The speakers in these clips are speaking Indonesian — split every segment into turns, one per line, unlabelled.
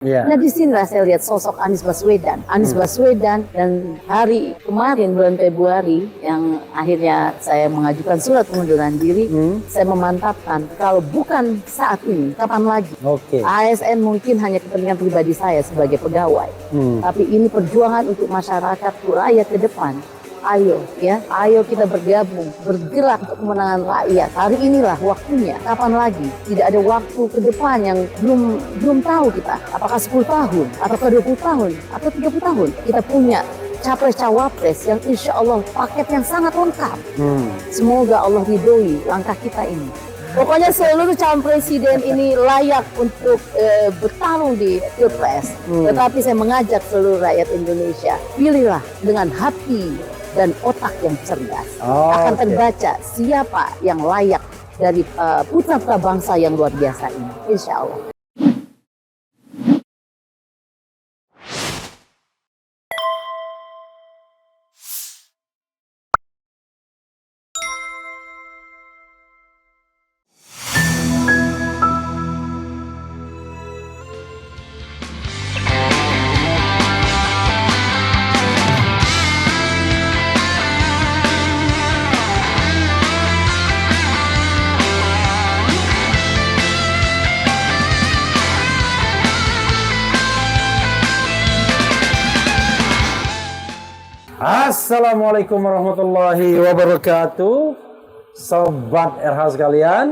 Yeah.
Nah, disinilah saya lihat sosok Anies Baswedan. Anies Baswedan, dan hari kemarin bulan Februari yang akhirnya saya mengajukan surat pengunduran diri, saya memantapkan kalau bukan saat ini, kapan lagi?
Oke.
ASN mungkin hanya kepentingan pribadi saya sebagai pegawai, tapi ini perjuangan untuk masyarakat, untuk rakyat ke depan. Ayo ya, ayo kita bergabung, bergerak untuk kemenangan rakyat. Hari inilah waktunya. Kapan lagi? Tidak ada waktu ke depan yang belum tahu kita. Apakah 10 tahun, ataukah 20 tahun, atau 30 tahun. Kita punya capres-cawapres yang insya Allah paket yang sangat lengkap. Semoga Allah ridhoi langkah kita ini. Pokoknya seluruh calon presiden ini layak untuk bertarung di Pilpres. Tetapi saya mengajak seluruh rakyat Indonesia, pilihlah dengan hati dan otak yang cerdas. Akan terbaca siapa yang layak dari putra-putra bangsa yang luar biasa ini. Insya Allah.
Assalamualaikum warahmatullahi wabarakatuh. Sobat RH sekalian,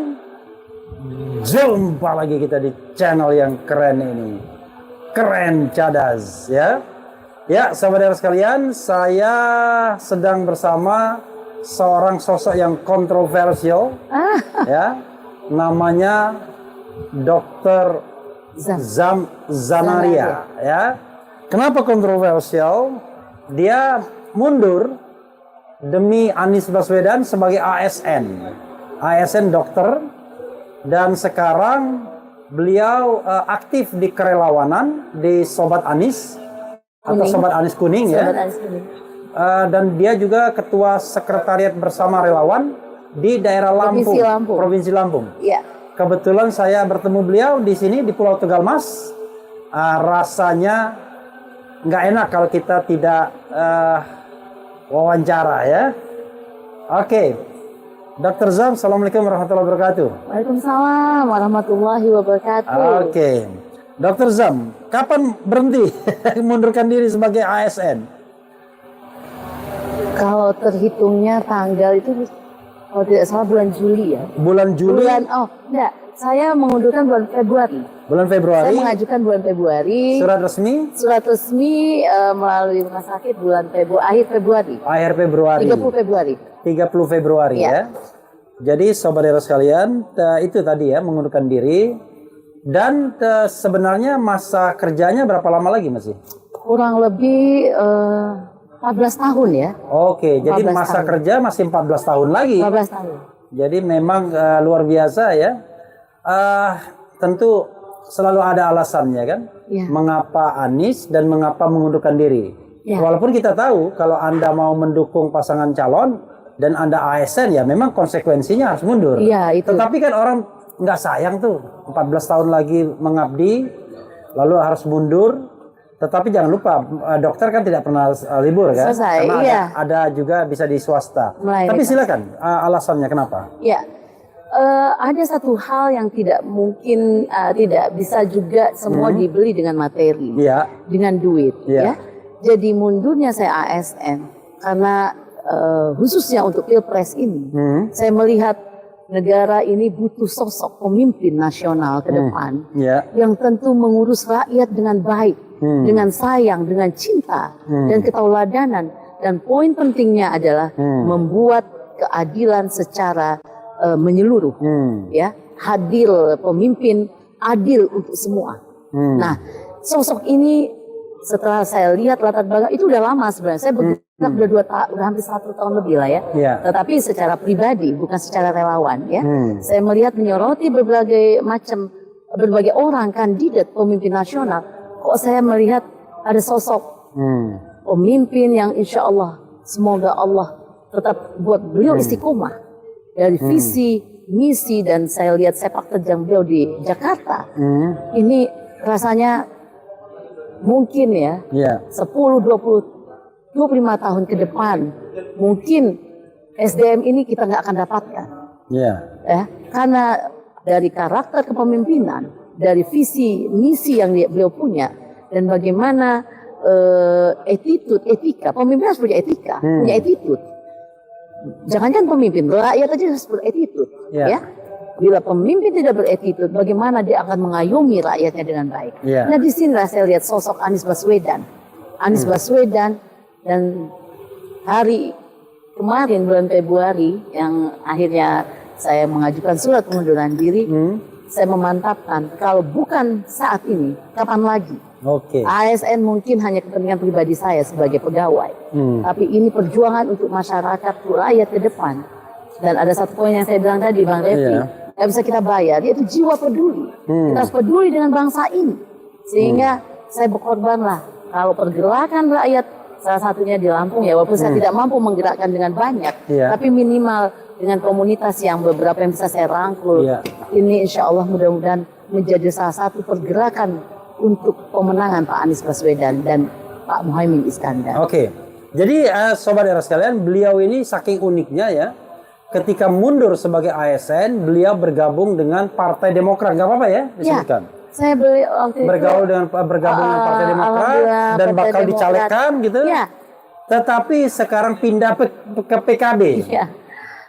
jumpa lagi kita di channel yang keren ini, Keren Cadas ya. Ya, sobat RH sekalian, saya sedang bersama seorang sosok yang kontroversial ya. Namanya Dr. Zanaria ya. Kenapa kontroversial? Dia mundur demi Anies Baswedan sebagai ASN dokter, dan sekarang beliau aktif di kerelawanan di Sobat Anies atau Sobat Anies Kuning ya. Dan dia juga ketua sekretariat bersama relawan di daerah Lampung, Provinsi Lampung.
Ya.
Kebetulan saya bertemu beliau di sini di Pulau Tegalmas. Rasanya nggak enak kalau kita tidak wawancara ya. Oke. Dr. Zam, Assalamualaikum warahmatullahi wabarakatuh.
Waalaikumsalam warahmatullahi wabarakatuh.
Oke. Dr. Zam, kapan berhenti mundurkan diri sebagai ASN?
Kalau terhitungnya tanggal itu, kalau tidak salah bulan Juli ya.
Bulan Juli?
Enggak. Saya mengundurkan bulan Februari.
Bulan Februari?
Saya mengajukan bulan Februari.
Surat resmi?
Surat resmi melalui rumah sakit bulan akhir Februari.
Akhir Februari.
30 Februari.
30 Februari ya. Jadi sobat daerah sekalian, itu tadi ya, mengundurkan diri. Dan sebenarnya masa kerjanya berapa lama lagi masih?
Kurang lebih 14 tahun ya.
Oke, jadi masa kerja masih 14 tahun lagi.
14 tahun.
Jadi memang luar biasa ya. Tentu selalu ada alasannya kan, mengapa Anies dan mengapa mengundurkan diri. Walaupun kita tahu kalau Anda mau mendukung pasangan calon dan Anda ASN, ya memang konsekuensinya harus mundur.
Itu.
Tetapi kan orang nggak sayang tuh, 14 tahun lagi mengabdi lalu harus mundur. Tetapi jangan lupa, dokter kan tidak pernah libur kan?
Selesai,
karena ada juga bisa di swasta. Tapi silakan alasannya kenapa?
Ya. Ada satu hal yang tidak mungkin, tidak bisa juga semua dibeli dengan materi, dengan duit. Ya. Jadi mundurnya saya ASN karena khususnya untuk Pilpres ini, saya melihat negara ini butuh sosok pemimpin nasional ke depan yang tentu mengurus rakyat dengan baik, dengan sayang, dengan cinta dan ketauladanan. Dan poin pentingnya adalah membuat keadilan secara menyeluruh, ya, hadir pemimpin adil untuk semua. Nah, sosok ini setelah saya lihat latar belakang itu udah lama sebenarnya. Saya bergerak udah hampir 1 tahun lebih lah ya. Tetapi secara pribadi bukan secara relawan ya. Saya melihat menyoroti berbagai orang kandidat pemimpin nasional. Kok saya melihat ada sosok pemimpin yang insya Allah semoga Allah tetap buat beliau istiqomah dari visi, misi, dan saya lihat sepak terjang beliau di Jakarta. Ini rasanya mungkin ya, 10, 20, 25 tahun ke depan, mungkin SDM ini kita nggak akan dapatkan. Karena dari karakter kepemimpinan, dari visi, misi yang beliau punya, dan bagaimana attitude, etika, pemimpin harus punya etika, punya attitude. Jangan pemimpin, rakyat aja harus berattitude, ya. Bila pemimpin tidak berattitude, bagaimana dia akan mengayomi rakyatnya dengan baik. Nah, di sini saya lihat sosok Anies Baswedan. Anies Baswedan, dan hari kemarin bulan Februari yang akhirnya saya mengajukan surat pengunduran diri, saya memantapkan kalau bukan saat ini, kapan lagi? ASN mungkin hanya kepentingan pribadi saya sebagai pegawai, tapi ini perjuangan untuk masyarakat, rakyat ke depan. Dan ada satu poin yang saya bilang tadi, Bang Refli, nggak bisa kita bayar, yaitu jiwa peduli. Kita harus peduli dengan bangsa ini, sehingga saya berkorban lah kalau pergerakan rakyat, salah satunya di Lampung ya, walaupun saya tidak mampu menggerakkan dengan banyak, tapi minimal dengan komunitas yang beberapa yang bisa saya rangkul, ini insya Allah mudah-mudahan menjadi salah satu pergerakan untuk pemenangan Pak Anies Baswedan dan Pak Muhaimin Iskandar.
Jadi sobat era sekalian, beliau ini saking uniknya ya, ketika mundur sebagai ASN, beliau bergabung dengan Partai Demokrat, nggak apa-apa ya disebutkan?
Saya
bergabung dengan Partai Demokrat dan bakal dicalekkan gitu. Tetapi sekarang pindah ke PKB.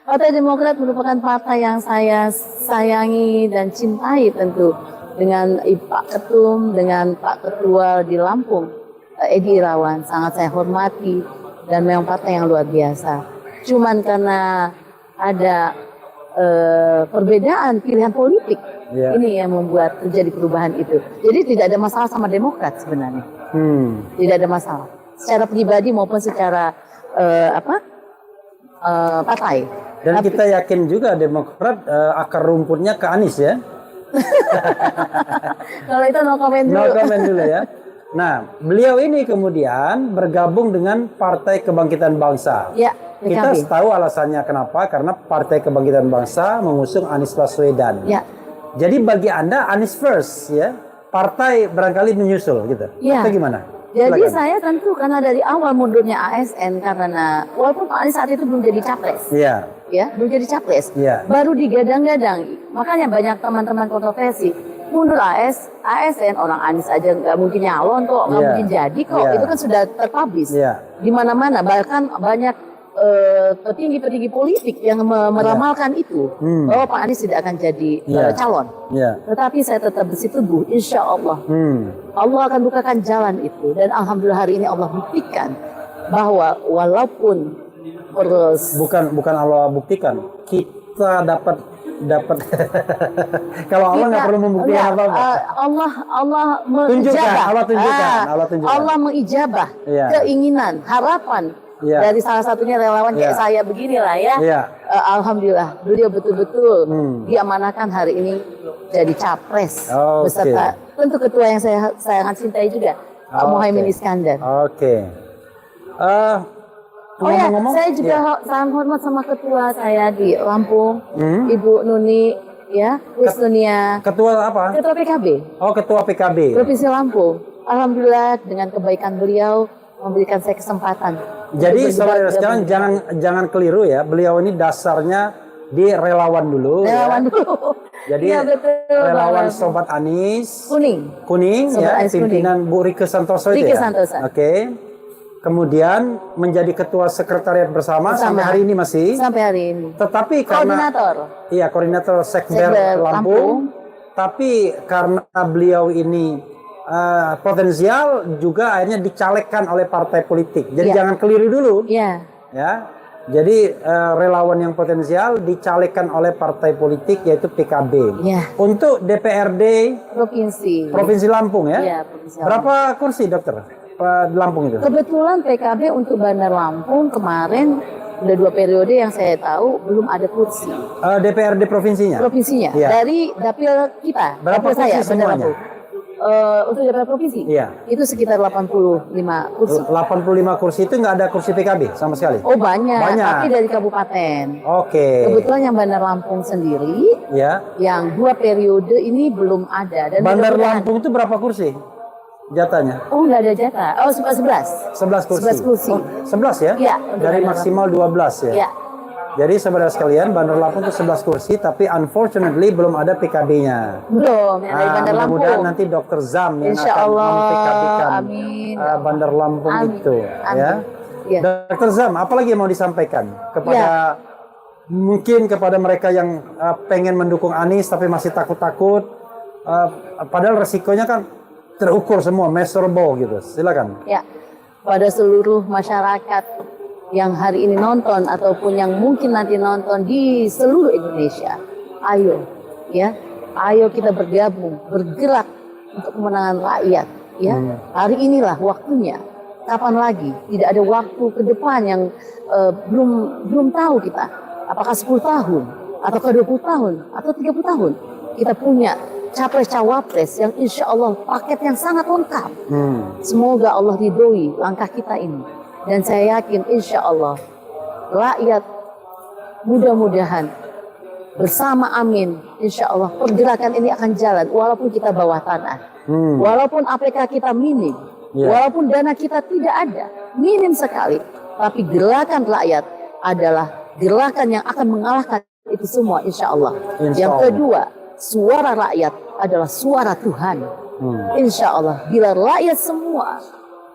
Partai Demokrat merupakan partai yang saya sayangi dan cintai tentu. Dengan Pak Ketum, dengan Pak Ketua di Lampung, Edi Irawan, sangat saya hormati dan memang partai yang luar biasa. Cuman karena ada perbedaan pilihan politik, ini yang membuat terjadi perubahan itu. Jadi tidak ada masalah sama Demokrat sebenarnya, tidak ada masalah. Secara pribadi maupun secara partai.
Dan kita yakin juga Demokrat akar rumputnya ke Anies ya.
Kalau itu no comment dulu.
No comment dulu ya. Nah, beliau ini kemudian bergabung dengan Partai Kebangkitan Bangsa. Kita tahu alasannya kenapa, karena Partai Kebangkitan Bangsa mengusung Anies Baswedan. Jadi bagi Anda Anies first ya. Partai barangkali menyusul gitu. Atau gimana?
Jadi saya tentu karena dari awal mundurnya ASN karena walaupun Pak Anies saat itu belum jadi capres. Belum jadi capres. Baru digadang-gadang. Makanya banyak teman-teman kontroversi. Mundur ASN, orang Anies aja nggak mungkin nyalon kok, nggak mungkin jadi kok. Itu kan sudah terpublish di mana-mana. Bahkan banyak petinggi-petinggi politik yang meramalkan itu bahwa Pak Anies tidak akan jadi calon. Tetapi saya tetap bersiteguh, insya Allah Allah akan bukakan jalan itu, dan alhamdulillah hari ini Allah buktikan bahwa walaupun
bukan Allah buktikan, kita dapat kalau Allah nggak perlu membuktikan apa-apa.
Allah mengijabah. Allah mengijabah keinginan, harapan dari salah satunya relawan kayak saya beginilah ya. Alhamdulillah beliau betul-betul diamanahkan hari ini jadi capres beserta tentu ketua yang saya sangat cintai juga, Pak Muhaimin Iskandar. Saya juga sangat hormat sama ketua saya di Lampung, Ibu Nuni Wisnunia.
Ketua apa?
Ketua PKB.
Ketua PKB.
Provinsi Lampung. Alhamdulillah dengan kebaikan beliau memberikan saya kesempatan.
Jadi saudara sekarang jangan keliru ya. Beliau ini dasarnya di relawan dulu. Jadi relawan Sobat Anies. Kuning ya. Pimpinan Bu Rike Santoso itu ya. Kemudian menjadi ketua sekretariat bersama sampai hari ini masih.
Sampai hari ini.
Tetapi karena koordinator Sekber Lampung. Tapi karena beliau ini potensial juga akhirnya dicalekkan oleh partai politik. Jadi jangan keliru dulu. Jadi relawan yang potensial dicalekkan oleh partai politik yaitu PKB. Untuk DPRD Provinsi Lampung ya. Berapa kursi dokter di Lampung itu?
Kebetulan PKB untuk Bandar Lampung kemarin udah 2 periode yang saya tahu belum ada kursi.
DPRD provinsinya?
Provinsinya. Dari dapil kita.
Berapa kursi semuanya?
Untuk DPR provinsi, itu sekitar 85 kursi.
85 kursi itu nggak ada kursi PKB sama sekali?
Banyak. Tapi dari kabupaten. Kebetulan yang Bandar Lampung sendiri, yang 2 periode ini belum ada. Dan
Bandar Lampung itu berapa kursi? jatahnya?
Oh, nggak ada jatah. Oh, 11.
11 kursi.
11 kursi.
Oh, 11 ya?
Iya.
Dari maksimal 12 ya?
Iya.
Jadi saudara sekalian, Bandar Lampung itu 11 kursi, tapi unfortunately belum ada PKB-nya.
Belum, yang dari Bandar Lampung.
Mudah-mudahan nanti Dokter Zam yang
Insya
akan
Allah.
mem-PKB-kan
Amin.
Bandar Lampung
Amin.
itu.
Amin.
Ya.
Ya.
Dokter Zam, apa lagi yang mau disampaikan kepada mungkin kepada mereka yang pengen mendukung Anies tapi masih takut-takut, padahal resikonya kan terukur semua, measurable gitu. Silakan.
Ya, pada seluruh masyarakat yang hari ini nonton ataupun yang mungkin nanti nonton di seluruh Indonesia, ayo kita bergabung, bergerak untuk kemenangan rakyat. Ya, hari inilah waktunya. Kapan lagi? Tidak ada waktu ke depan yang belum tahu kita. Apakah 10 tahun, atau ke 20 tahun, atau 30 tahun. Kita punya capres-cawapres yang insya Allah paket yang sangat lengkap. Semoga Allah ridhoi langkah kita ini. Dan saya yakin insya Allah rakyat mudah-mudahan bersama amin. Insya Allah pergerakan ini akan jalan walaupun kita bawah tanah. Walaupun APK kita minim. Walaupun dana kita tidak ada. Minim sekali. Tapi gerakan rakyat adalah gerakan yang akan mengalahkan itu semua insya Allah. Yang kedua, suara rakyat adalah suara Tuhan. Insya Allah bila rakyat semua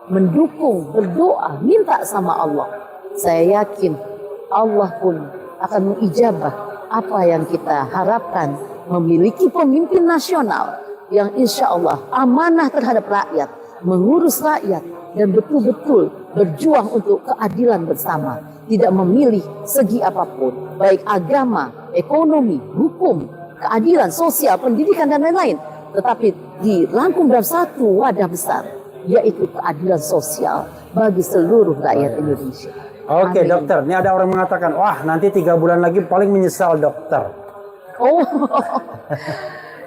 mendukung, berdoa, minta sama Allah, saya yakin Allah pun akan mengijabah apa yang kita harapkan, memiliki pemimpin nasional yang insya Allah amanah terhadap rakyat, mengurus rakyat, dan betul-betul berjuang untuk keadilan bersama, tidak memilih segi apapun, baik agama, ekonomi, hukum, keadilan, sosial, pendidikan, dan lain-lain, tetapi dirangkum dalam satu wadah besar, yaitu keadilan sosial bagi seluruh rakyat Indonesia.
Oke, dokter. Ini ada orang mengatakan, wah nanti 3 bulan lagi paling menyesal dokter.
Oh,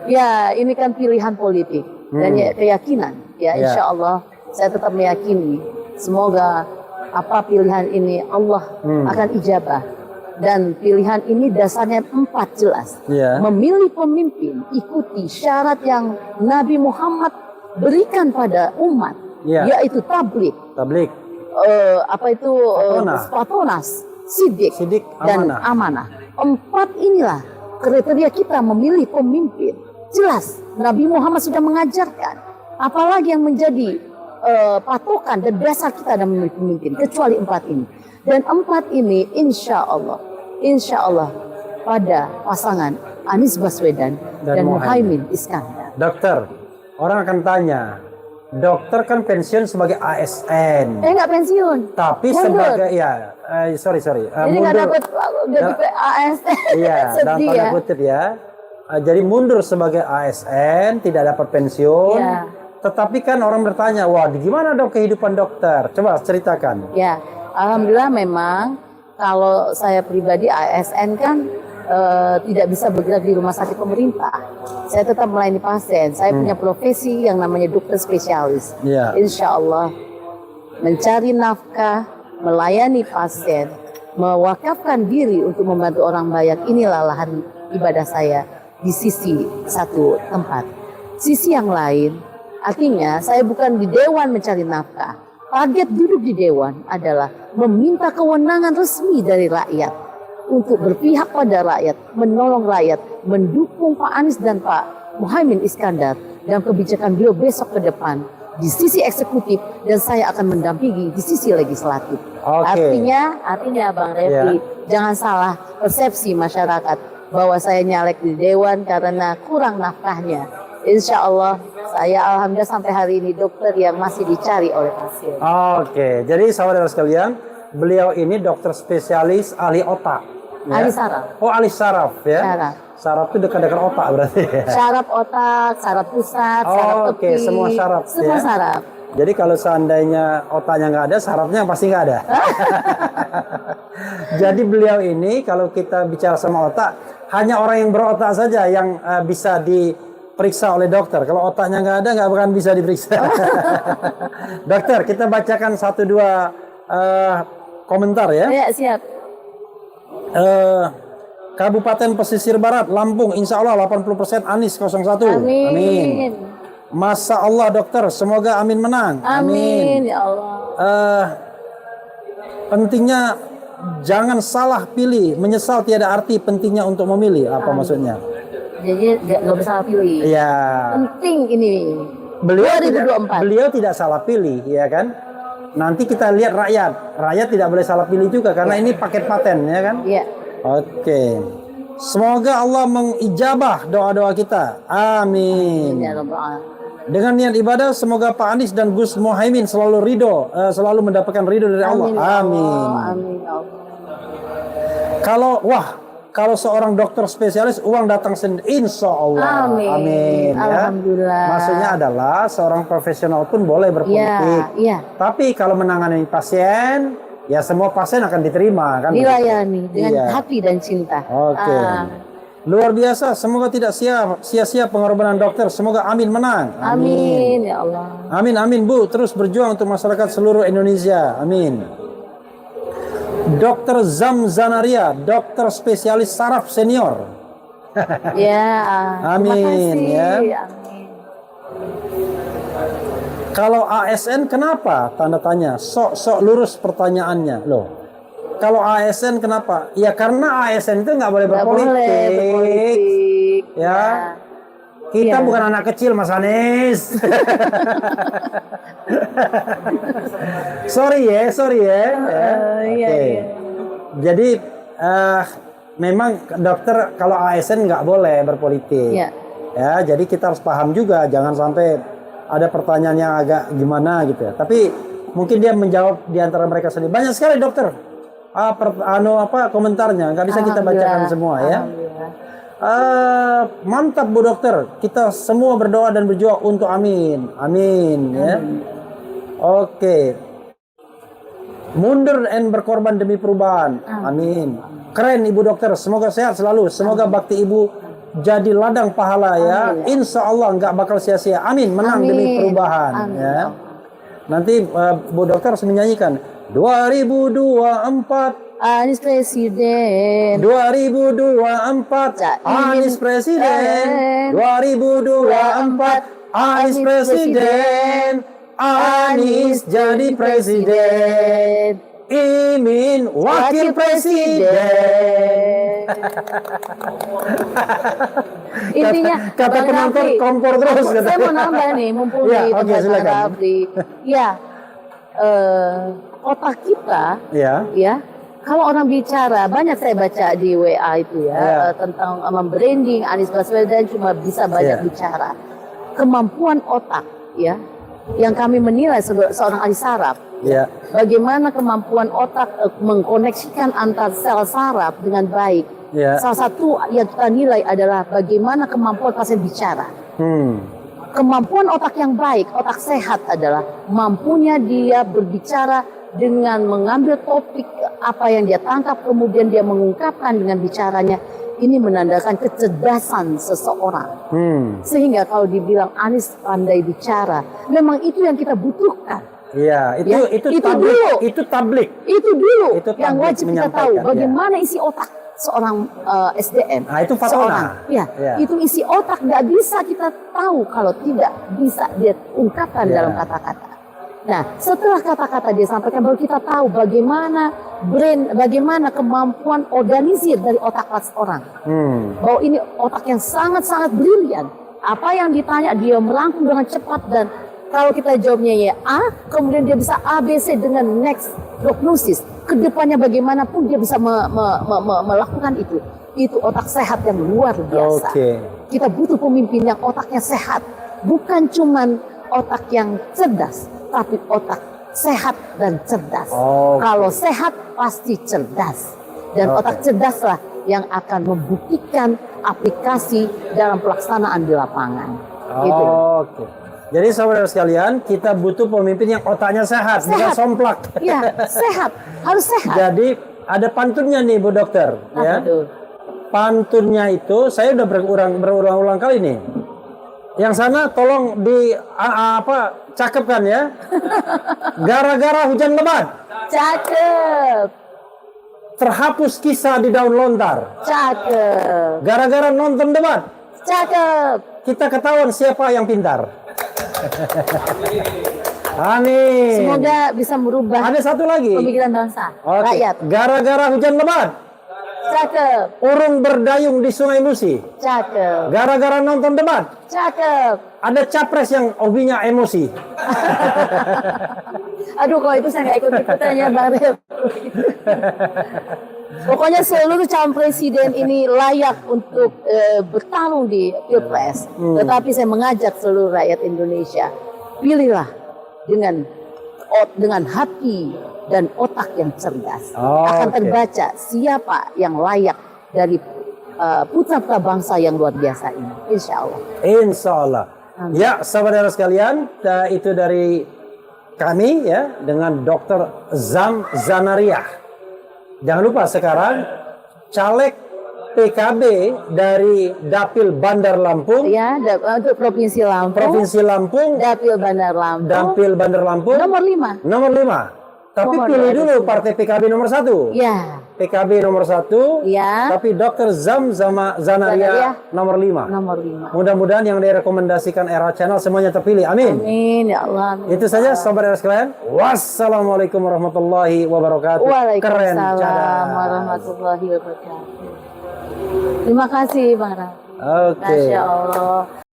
ya ini kan pilihan politik dan keyakinan. Ya insya Allah saya tetap meyakini. Semoga apa pilihan ini Allah akan ijabah. Dan pilihan ini dasarnya 4 jelas. Memilih pemimpin, ikuti syarat yang Nabi Muhammad berikan pada umat, yaitu tablik, patonas, sidik, dan amanah. 4 inilah kriteria kita memilih pemimpin. Jelas Nabi Muhammad sudah mengajarkan. Apalagi yang menjadi patokan dan dasar kita dalam memilih pemimpin kecuali 4 ini. Dan 4 ini insya Allah pada pasangan Anies Baswedan dan Muhaimin Iskandar.
Dokter, orang akan tanya, dokter kan pensiun sebagai ASN.
Nggak pensiun.
Tapi
mundur.
Sebagai sorry.
Jadi nggak dapat gaji ASN.
Iya, dalam tanda kutip ya. Jadi mundur sebagai ASN, tidak dapat pensiun. Tetapi kan orang bertanya, wah gimana dong kehidupan dokter? Coba ceritakan.
Ya, alhamdulillah memang kalau saya pribadi ASN kan tidak bisa bergerak di rumah sakit pemerintah. Saya tetap melayani pasien. Saya punya profesi yang namanya dokter spesialis. Insya Allah mencari nafkah, melayani pasien, mewakafkan diri untuk membantu orang banyak. Inilah lahan ibadah saya di sisi satu tempat. Sisi yang lain, artinya saya bukan di dewan mencari nafkah. Target duduk di dewan adalah meminta kewenangan resmi dari rakyat untuk berpihak pada rakyat, menolong rakyat, mendukung Pak Anies dan Pak Muhaimin Iskandar dalam kebijakan beliau besok ke depan di sisi eksekutif, dan saya akan mendampingi di sisi legislatif. Artinya Bang Refli, jangan salah persepsi masyarakat bahwa saya nyalek di dewan karena kurang nafkahnya. Insya Allah saya alhamdulillah sampai hari ini dokter yang masih dicari oleh pasien.
Jadi saudara sekalian, beliau ini dokter spesialis ahli otak.
Ahli saraf.
Oh, ahli saraf ya. Saraf itu dekat-dekat otak berarti.
Saraf otak, saraf pusat, saraf tepi.
Semua saraf.
Semua saraf.
Jadi kalau seandainya otaknya nggak ada, sarafnya pasti nggak ada. Jadi beliau ini kalau kita bicara sama otak, hanya orang yang berotak saja yang bisa diperiksa oleh dokter. Kalau otaknya nggak ada, nggak akan bisa diperiksa. Dokter, kita bacakan 1-2 komentar ya.
Ya, siap.
Kabupaten Pesisir Barat, Lampung, insya Allah 80% Anies 01.
Amin.
Masya Allah dokter, semoga Amin menang.
Amin ya Allah.
Pentingnya jangan salah pilih, menyesal tiada arti, pentingnya untuk memilih. Apa maksudnya?
Jadi nggak bisa pilih.
Iya.
Penting ini.
Beliau tidak salah pilih, ya kan? Nanti kita lihat rakyat tidak boleh salah pilih juga karena ini paket paten, ya kan?
Iya.
Oke. Semoga Allah mengijabah doa-doa kita. Amin.
Ya Rabbal Alamin.
Dengan niat ibadah, semoga Pak Anies dan Gus Muhaimin selalu ridho, selalu mendapatkan ridho dari Allah. Amin.
Amin ya Allah.
Kalau seorang dokter spesialis uang datang sendiri, insya Allah.
Amin.
Ya.
Alhamdulillah.
Maksudnya adalah seorang profesional pun boleh berpolitik.
Iya.
Tapi kalau menangani pasien, ya semua pasien akan diterima kan?
Dilayani dengan hati dan cinta.
Oke. Luar biasa. Semoga tidak sia-sia pengorbanan dokter. Semoga Amin menang.
Amin ya Allah.
Amin Bu. Terus berjuang untuk masyarakat seluruh Indonesia. Amin. Dokter Zamzanaria, dokter spesialis saraf senior.
Ya.
Amin. Ya.
Amin.
Kalau ASN kenapa? Tanda tanya. Sok lurus pertanyaannya. Loh. Kalau ASN kenapa? Ya karena ASN itu nggak boleh berpolitik. Ya. Kita bukan anak kecil, Mas Anies. sorry ya.
Iya.
Jadi memang dokter kalau ASN nggak boleh berpolitik.
Iya.
Ya, jadi kita harus paham juga, jangan sampai ada pertanyaan yang agak gimana gitu ya. Tapi mungkin dia menjawab di antara mereka sendiri. Banyak sekali dokter. Komentarnya nggak bisa kita bacakan semua ya. Mantap Bu Dokter, kita semua berdoa dan berjuang untuk Amin. Ya. Oke. Mundur dan berkorban demi perubahan. Amin. Keren Ibu Dokter, semoga sehat selalu. Semoga bakti Ibu jadi ladang pahala ya. Insya Allah nggak bakal sia-sia. Amin. Menang demi perubahan. Ya. Nanti Bu Dokter harus menyanyikan 2024
Anies Presiden
2024 Anies Presiden 2024 Anies Presiden Anies jadi presiden Imin wakil presiden.
Intinya
kata penonton kompor terus.
Saya mau nambah nih mumpung di tempat Bang Rafli. Ya, otak kita ya. Kalau orang bicara, banyak saya baca di WA itu tentang membranding Anies Baswedan cuma bisa banyak bicara. Kemampuan otak ya, yang kami menilai seorang ahli saraf. Bagaimana kemampuan otak mengkoneksikan antar sel saraf dengan baik. Salah satu yang kita nilai adalah bagaimana kemampuan pasien bicara. Kemampuan otak yang baik, otak sehat adalah mampunya dia berbicara dengan mengambil topik apa yang dia tangkap, kemudian dia mengungkapkan dengan bicaranya. Ini menandakan kecerdasan seseorang. Sehingga kalau dibilang Anies pandai bicara, memang itu yang kita butuhkan.
Iya, itu tablik.
Itu dulu yang wajib kita tahu. Bagaimana isi otak seorang SDM.
Nah, itu fatona.
Itu isi otak nggak bisa kita tahu kalau tidak bisa dia ungkapkan dalam kata-kata. Nah, setelah kata-kata dia sampaikan, baru kita tahu bagaimana kemampuan organisir dari otak seorang. Bahwa ini otak yang sangat-sangat brilian. Apa yang ditanya dia merangkum dengan cepat, dan kalau kita jawabnya ya A, kemudian dia bisa ABC dengan next prognosis. Kedepannya bagaimanapun dia bisa melakukan itu. Itu otak sehat yang luar biasa. Kita butuh pemimpin yang otaknya sehat, bukan cuman otak yang cerdas, tapi otak sehat dan cerdas. Kalau sehat pasti cerdas, dan otak cerdaslah yang akan membuktikan aplikasi dalam pelaksanaan di lapangan. Gitu.
Jadi saudara sekalian, kita butuh pemimpin yang otaknya sehat. Bukan somplak.
Iya, sehat, harus sehat.
Jadi ada pantunnya nih Bu Dokter. Pantunnya itu saya udah berulang-ulang kali nih. Yang sana tolong cakepkan ya. Gara-gara hujan lebat.
Cakep.
Terhapus kisah di daun lontar.
Cakep.
Gara-gara nonton debat.
Cakep.
Kita ketahuan siapa yang pintar. Amin.
Semoga bisa merubah
Ada satu lagi.
pemikiran bangsa,
Oke.
rakyat.
Gara-gara hujan lebat,
Cakep,
urung berdayung di Sungai Musi.
cakep,
Gara-gara nonton debat,
cakep.
ada capres yang hobinya emosi.
Aduh, kalau itu saya nggak ikut-ikutan ya, Bang Rep. Pokoknya seluruh calon presiden ini layak untuk bertarung di Pilpres. Tetapi saya mengajak seluruh rakyat Indonesia, pilihlah dengan hati dan otak yang cerdas. Akan terbaca siapa yang layak dari putra bangsa yang luar biasa ini. Insya Allah.
Insya Allah. Ya, saudara sekalian, itu dari kami ya dengan Dr. Zam Zanariah. Jangan lupa sekarang caleg PKB dari Dapil Bandar Lampung.
Ya, untuk Provinsi Lampung.
Provinsi Lampung.
Dapil Bandar Lampung.
Dapil Bandar Lampung.
Nomor 5.
Nomor 5. Tapi pilih dulu partai PKB nomor 1.
Ya.
PKB nomor 1.
Ya.
Tapi Dr. Zam Zanaria nomor 5.
Nomor 5.
Mudah-mudahan yang direkomendasikan Era Channel semuanya terpilih. Amin.
Amin ya Allah. Amin.
Itu saja sahabat Era sekalian. Wassalamualaikum warahmatullahi wabarakatuh. Keren
Waalaikumsalam
cadang.
warahmatullahi wabarakatuh. Terima kasih Bang Ram.
Oke.
Masya Allah.